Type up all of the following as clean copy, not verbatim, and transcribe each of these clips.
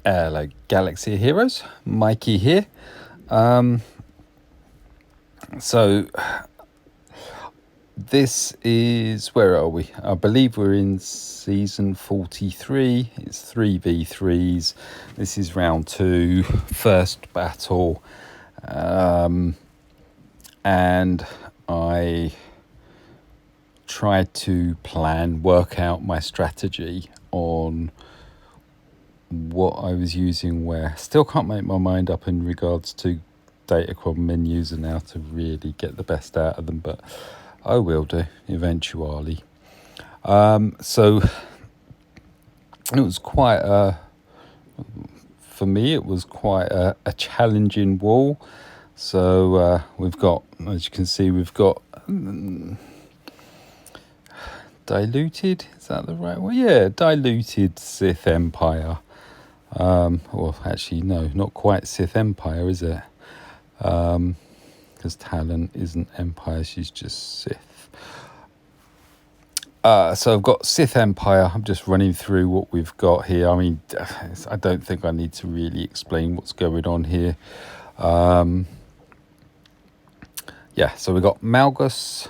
Hello, Galaxy Heroes. Mikey here. So this is, where are we? I believe we're in season 43. It's 3v3s. This is round 2, first battle. And I tried to work out my strategy on what I was using where. Still can't make my mind up in regards to Datacron menus and how to really get the best out of them, but I will do eventually. So it was for me it was quite a challenging wall. So we've got, as you can see, we've got diluted, is that the right word? Yeah, diluted Sith Empire. Well, actually, no, not quite Sith Empire, is it? Because Talon isn't Empire, she's just Sith. So I've got Sith Empire. I'm just running through what we've got here. I mean, I don't think I need to really explain what's going on here. Yeah, so we've got Malgus.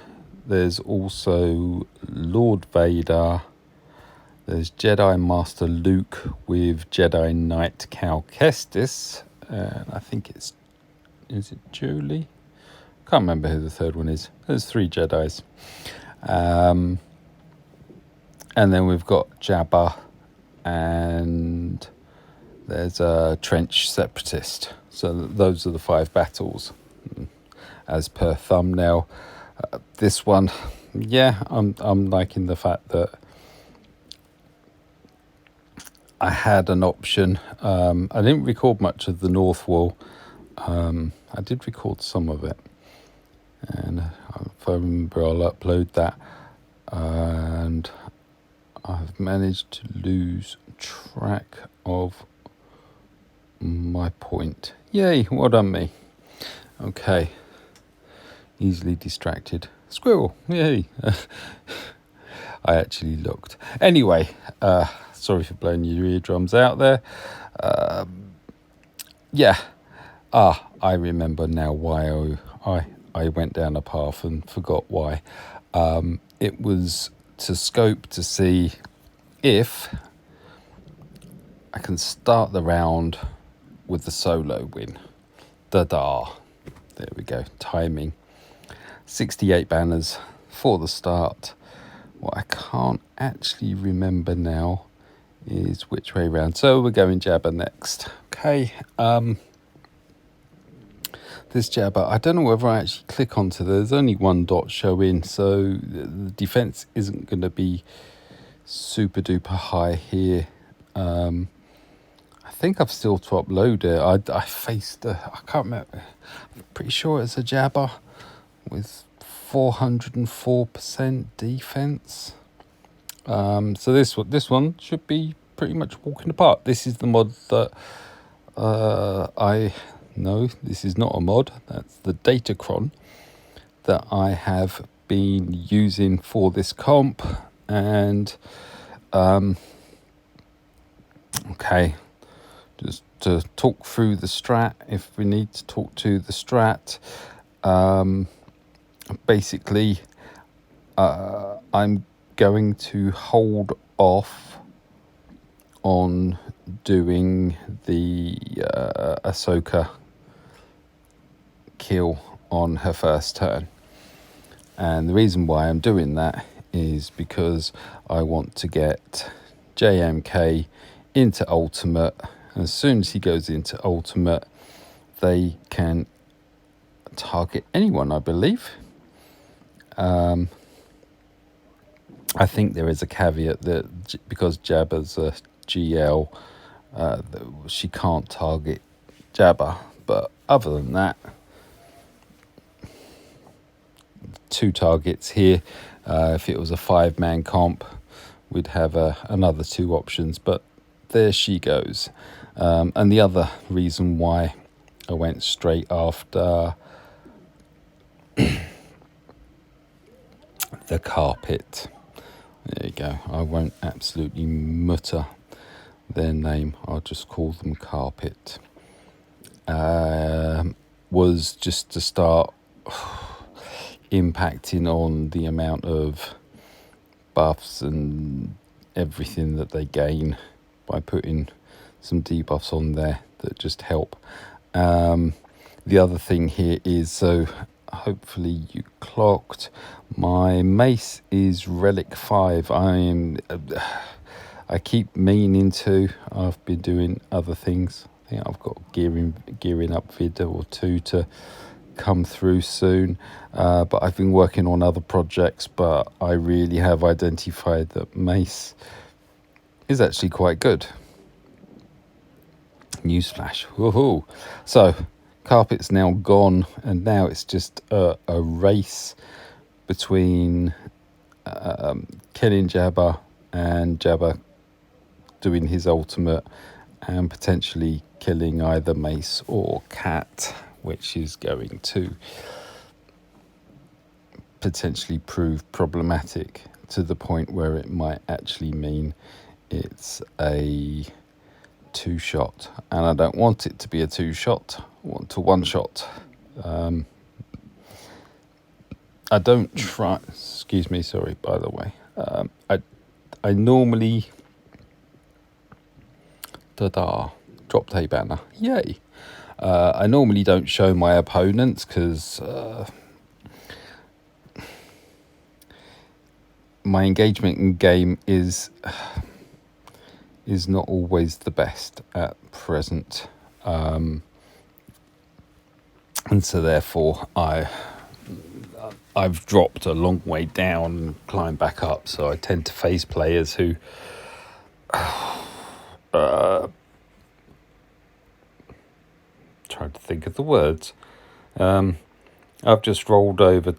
There's also Lord Vader. There's Jedi Master Luke with Jedi Knight Cal Kestis. And I think is it Julie? Can't remember who the third one is. There's 3 Jedis. And then we've got Jabba, and there's a Trench Separatist. So those are the 5 battles as per thumbnail. This one, yeah, I'm liking the fact that I had an option. I didn't record much of the North Wall. I did record some of it, and if I remember, I'll upload that. And I've managed to lose track of my point. Yay, well done me. Okay. Easily distracted. Squirrel, yay. I actually looked. Anyway, sorry for blowing your eardrums out there. Yeah. I remember now why I went down a path and forgot why. It was to scope to see if I can start the round with the solo win. Da-da. There we go. Timing. 68 banners for the start. What I can't actually remember now is which way round. So we're going Jabba next. Okay. This Jabba, I don't know whether I actually click onto, there's only 1 dot showing, so the defense isn't going to be super duper high here. I think I've still to upload it. I faced I can't remember. I'm pretty sure it's a Jabba with 404% defense. So this one should be pretty much walking apart. This is the mod that no, this is not a mod. That's the Datacron that I have been using for this comp. And okay, just to talk through the strat, if we need to talk to the strat. Basically, I'm going to hold off on doing the Ahsoka kill on her first turn. And the reason why I'm doing that is because I want to get JMK into Ultimate. As soon as he goes into Ultimate, they can target anyone, I believe. I think there is a caveat that because Jabba's a GL, she can't target Jabba. But other than that, 2 targets here. If it was a 5-man comp, we'd have another 2 options. But there she goes. And the other reason why I went straight after the carpet. There you go. I won't absolutely mutter their name, I'll just call them Carpet, was just to start impacting on the amount of buffs and everything that they gain by putting some debuffs on there that just help. The other thing here is, so hopefully you clocked, my mace is Relic 5. I keep meaning to. I've been doing other things. I think I've got gearing up vid or two to come through soon. But I've been working on other projects, but I really have identified that mace is actually quite good. Newsflash. Woohoo. So Carpet's now gone, and now it's just a race between killing Jabba and Jabba doing his ultimate and potentially killing either Mace or Cat, which is going to potentially prove problematic to the point where it might actually mean it's a two-shot, and I don't want it to be a two-shot. I want a one-shot. I don't try. Excuse me. Sorry. By the way, I normally dropped a banner. Yay! I normally don't show my opponents because my engagement in game is not always the best at present, and so therefore I've dropped a long way down and climbed back up. So I tend to face players who trying to think of the words. I've just rolled over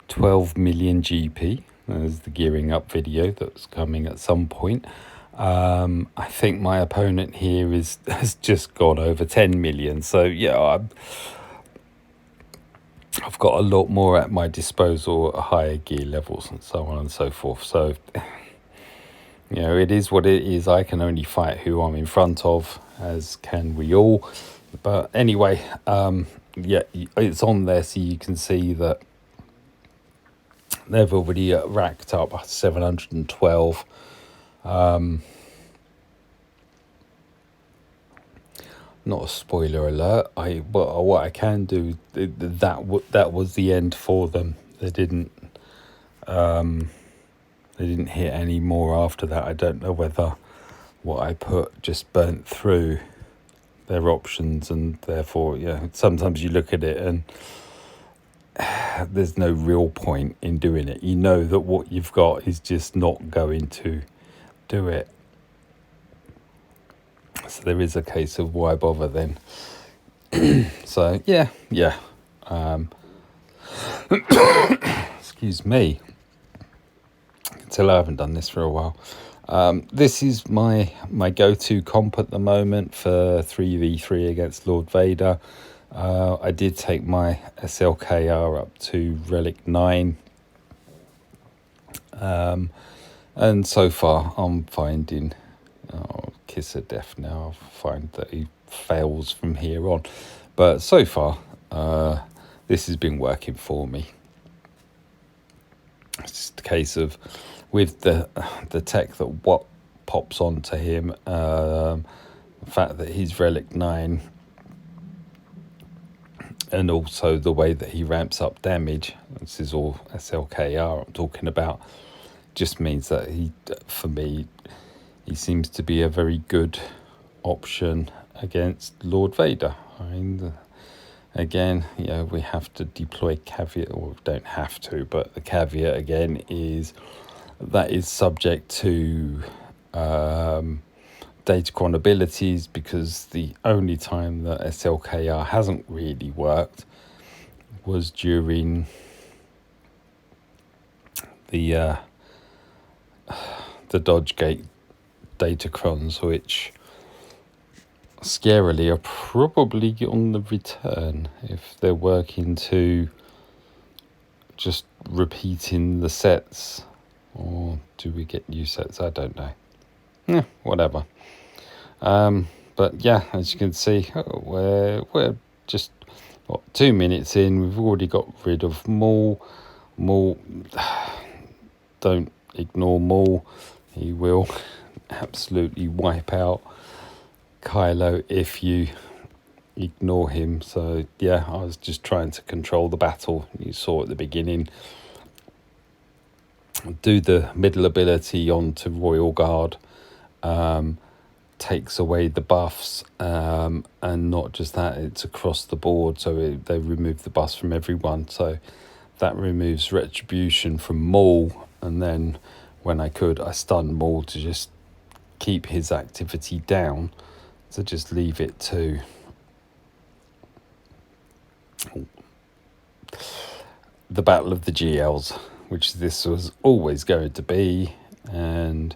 12 million GP. There's the gearing up video that's coming at some point. I think my opponent here has just gone over 10 million. So yeah, I've got a lot more at my disposal at higher gear levels and so on and so forth. So, you know, it is what it is. I can only fight who I'm in front of, as can we all. But anyway, yeah, it's on there so you can see that they've already racked up 712. Not a spoiler alert. What I can do, that was the end for them. They didn't hit any more after that. I don't know whether what I put just burnt through their options, and therefore, yeah. Sometimes you look at it and there's no real point in doing it. You know that what you've got is just not going to do it. So there is a case of why bother then. So yeah. Excuse me. I can tell I haven't done this for a while. This is my go-to comp at the moment for 3v3 against Lord Vader. I did take my SLKR up to Relic 9. And so far I'm finding... kiss of death now. I find that he fails from here on. But so far, this has been working for me. It's just a case of, with the tech that what pops onto him, the fact that he's Relic 9, and also the way that he ramps up damage, this is all SLKR I'm talking about, just means that for me, he seems to be a very good option against Lord Vader. I mean, again, you know, we have to deploy caveat, or don't have to, but the caveat again is that is subject to Datacron abilities, because the only time that SLKR hasn't really worked was during the Dodge Gate Datacrons, which scarily are probably on the return if they're working to just repeating the sets Or do we get new sets? I don't know. Whatever. But yeah, as you can see, we're just 2 minutes in. We've already got rid of Maul. Don't ignore Maul. He will absolutely wipe out Kylo if you ignore him. So yeah, I was just trying to control the battle. You saw at the beginning, do the middle ability onto Royal Guard, takes away the buffs, and not just that, it's across the board. So they remove the buffs from everyone. So that removes retribution from Maul, and then when I could, I stunned Maul to just keep his activity down, to just leave it to the Battle of the GLs, which this was always going to be, and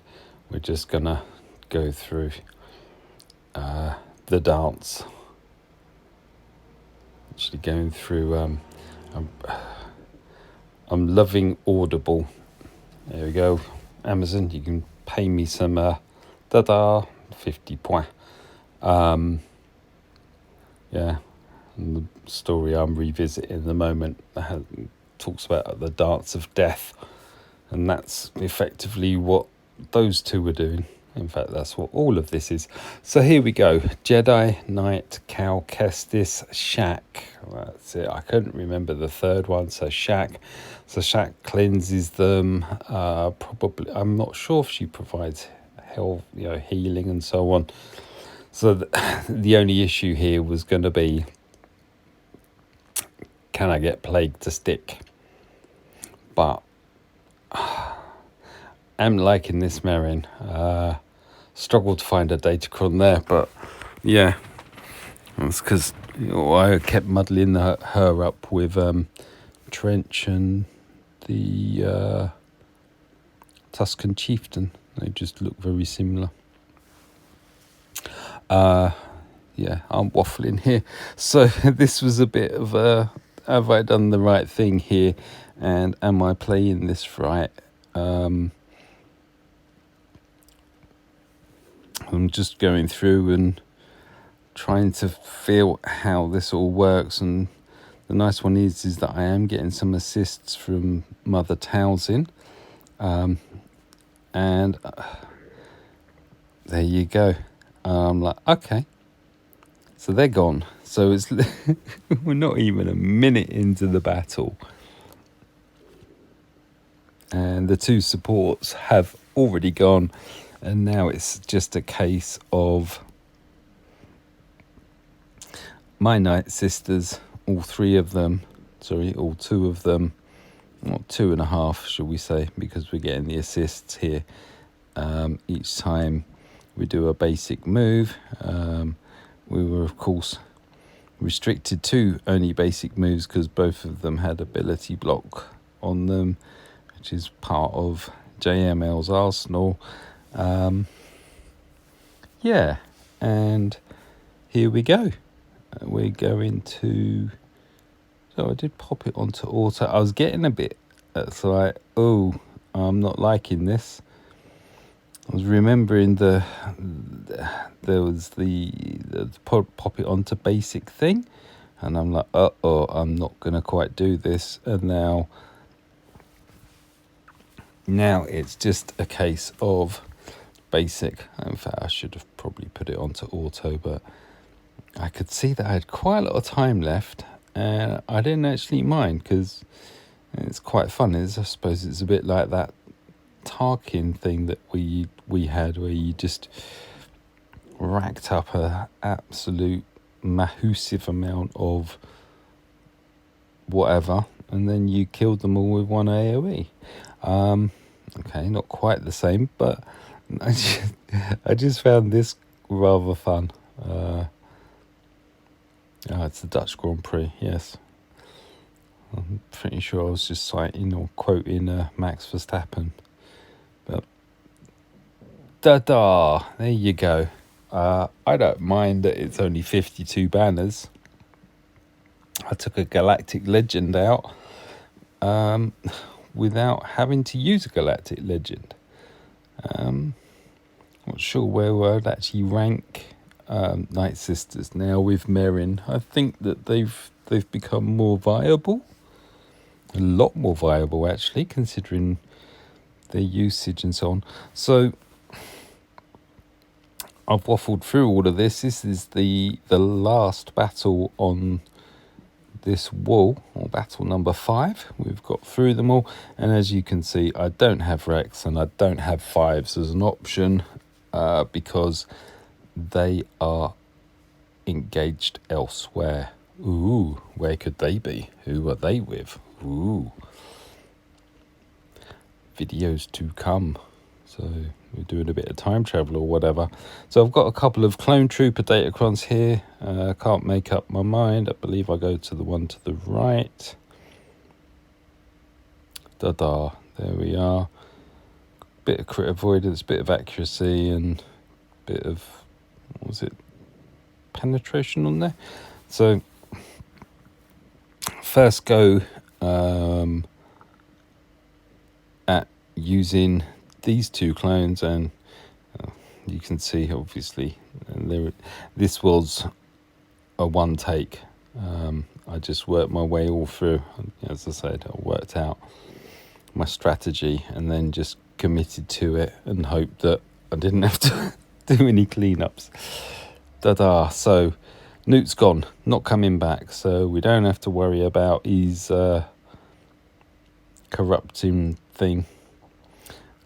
we're just gonna go through the dance. Actually going through, I'm loving Audible. There we go. Amazon, you can pay me some 50 points. Yeah, and the story I'm revisiting at the moment talks about the dance of death, and that's effectively what those two were doing. In fact, that's what all of this is. So here we go. Jedi, Knight, Cal Kestis, Shack. That's it. I couldn't remember the third one. So Shack. So Shack cleanses them. Probably, I'm not sure if she provides health, healing and so on. So the only issue here was going to be, can I get Plague to stick? But I'm liking this Merrin. Struggled to find a datacron there, but yeah, that's because I kept muddling her up with Trench and the Tuscan Chieftain. They just look very similar. Yeah, I'm waffling here. So this was a bit of a, have I done the right thing here? And am I playing this right? I'm just going through and trying to feel how this all works. And the nice one is that I am getting some assists from Mother Townsend. And there you go. I'm like, okay. So they're gone. So it's we're not even a minute into the battle. And the two supports have already gone. And now it's just a case of my Night Sisters, all two of them, well, 2.5, shall we say, because we're getting the assists here. Each time we do a basic move, we were, of course, restricted to only basic moves because both of them had ability block on them, which is part of JML's arsenal. Yeah, and here we go. We're going to, so I did pop it onto auto. I was getting a bit, it's like, oh, I'm not liking this. I was remembering there was the pop it onto basic thing, and I'm like, I'm not gonna quite do this. And now it's just a case of basic. In fact, I should have probably put it onto auto, but I could see that I had quite a lot of time left, and I didn't actually mind because it's quite fun. I suppose it's a bit like that Tarkin thing that we had, where you just racked up a absolute massive amount of whatever, and then you killed them all with one AoE. Okay, not quite the same, but I just found this rather fun. It's the Dutch Grand Prix, yes. I'm pretty sure I was just citing or quoting Max Verstappen. But there you go. I don't mind that it's only 52 banners. I took a Galactic Legend out. without having to use a Galactic Legend. Not sure where I'd actually rank Night Sisters now with Merrin. I think that they've become more viable. A lot more viable, actually, considering their usage and so on. So I've waffled through all of this. This is the last battle on this wall, or battle number 5. We've got through them all, and as you can see, I don't have Rex and I don't have 5s as an option because they are engaged elsewhere. Ooh, where could they be? Who are they with? Ooh. Videos to come. So we're doing a bit of time travel or whatever. So I've got a couple of Clone Trooper Datacrons here. Can't make up my mind. I believe I go to the one to the right. Da-da. There we are. Bit of crit avoidance, bit of accuracy, and bit of, what was it, penetration on there. So first go at using these 2 clones, and you can see obviously this was a one take. I just worked my way all through. As I said, I worked out my strategy and then just committed to it and hoped that I didn't have to do any cleanups. Da-da. So Newt's gone, not coming back, so we don't have to worry about his corrupting thing.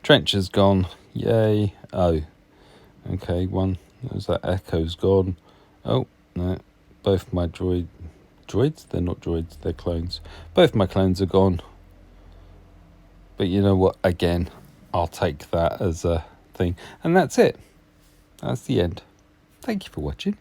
Trench has gone, yay. Oh, okay, one. There's that Echo's gone. Oh, no, both my droids, they're not droids, they're clones. Both my clones are gone. But you know what, again, I'll take that as a thing. And that's it. That's the end. Thank you for watching.